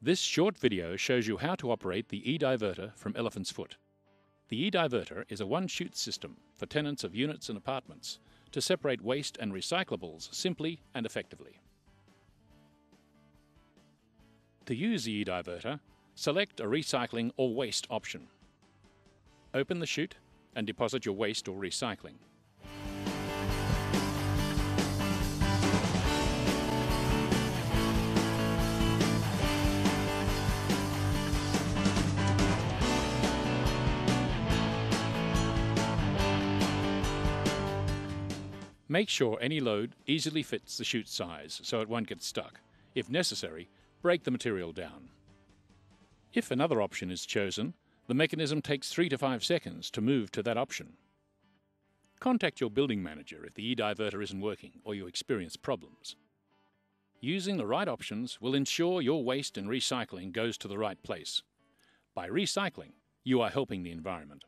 This short video shows you how to operate the eDiverter from Elephant's Foot. The eDiverter is a one-chute system for tenants of units and apartments to separate waste and recyclables simply and effectively. To use the eDiverter, select a recycling or waste option. Open the chute and deposit your waste or recycling. Make sure any load easily fits the chute size so it won't get stuck. If necessary, break the material down. If another option is chosen, the mechanism takes 3 to 5 seconds to move to that option. Contact your building manager if the eDiverter isn't working or you experience problems. Using the right options will ensure your waste and recycling goes to the right place. By recycling, you are helping the environment.